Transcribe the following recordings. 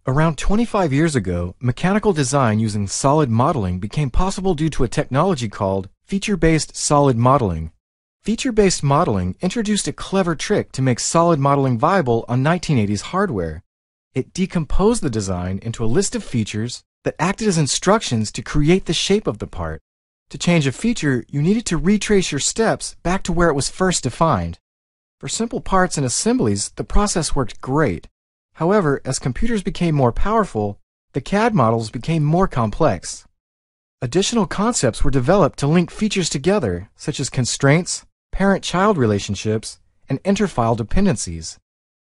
Around 25 years ago, mechanical design using solid modeling became possible due to a technology called feature-based solid modeling. Feature-based modeling introduced a clever trick to make solid modeling viable on 1980s hardware. It decomposed the design into a list of features that acted as instructions to create the shape of the part. To change a feature, you needed to retrace your steps back to where it was first defined. For simple parts and assemblies, the process worked great. However, as computers became more powerful, the CAD models became more complex. Additional concepts were developed to link features together, such as constraints, parent-child relationships, and interfile dependencies.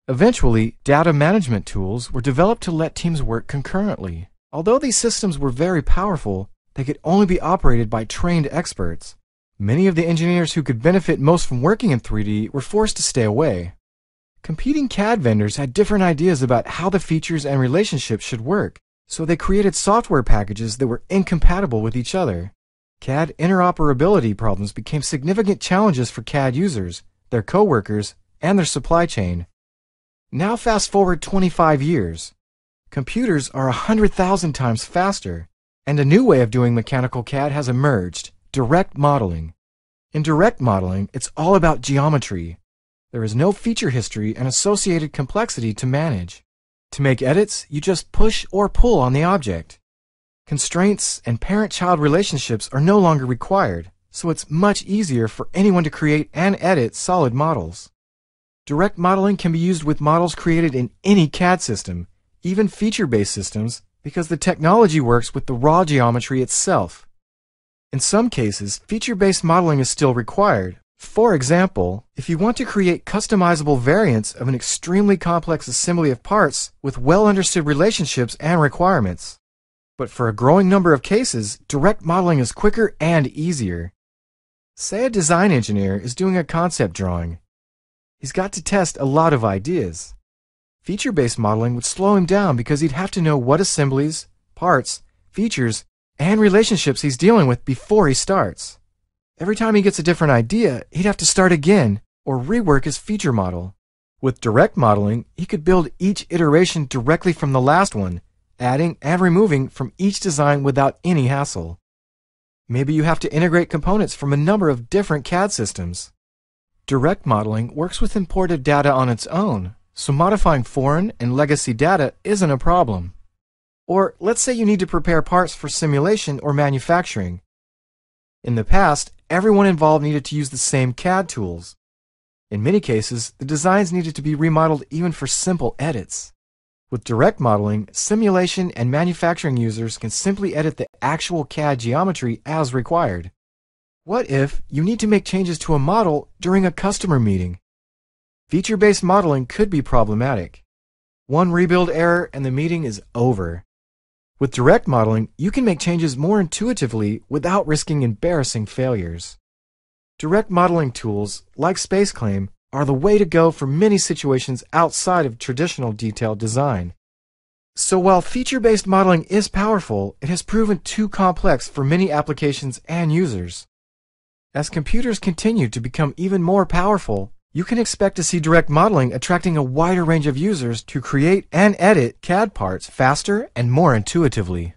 Eventually, data management tools were developed to let teams work concurrently. Although these systems were very powerful, they could only be operated by trained experts. Many of the engineers who could benefit most from working in 3D were forced to stay away. Competing CAD vendors had different ideas about how the features and relationships should work, so they created software packages that were incompatible with each other. CAD interoperability problems became significant challenges for CAD users, their coworkers, and their supply chain. Now fast forward 25 years. Computers are 100,000 times faster, and a new way of doing mechanical CAD has emerged: direct modeling. In direct modeling, it's all about geometry. There is no feature history and associated complexity to manage. To make edits, you just push or pull on the object. Constraints and parent-child relationships are no longer required, so it's much easier for anyone to create and edit solid models. Direct modeling can be used with models created in any CAD system, even feature-based systems, because the technology works with the raw geometry itself. In some cases, feature-based modeling is still required. For example, if you want to create customizable variants of an extremely complex assembly of parts with well-understood relationships and requirements. But for a growing number of cases, direct modeling is quicker and easier. Say a design engineer is doing a concept drawing. He's got to test a lot of ideas. Feature-based modeling would slow him down because he'd have to know what assemblies, parts, features, and relationships he's dealing with before he starts. Every time he gets a different idea, he'd have to start again or rework his feature model. With direct modeling, he could build each iteration directly from the last one, adding and removing from each design without any hassle. Maybe you have to integrate components from a number of different CAD systems. Direct modeling works with imported data on its own, so modifying foreign and legacy data isn't a problem. Or let's say you need to prepare parts for simulation or manufacturing. In the past, everyone involved needed to use the same CAD tools. In many cases, the designs needed to be remodeled even for simple edits. With direct modeling, simulation and manufacturing users can simply edit the actual CAD geometry as required. What if you need to make changes to a model during a customer meeting? Feature-based modeling could be problematic. One rebuild error and the meeting is over. With direct modeling, you can make changes more intuitively without risking embarrassing failures. Direct modeling tools, like SpaceClaim, are the way to go for many situations outside of traditional detailed design. So while feature-based modeling is powerful, it has proven too complex for many applications and users. As computers continue to become even more powerful, you can expect to see direct modeling attracting a wider range of users to create and edit CAD parts faster and more intuitively.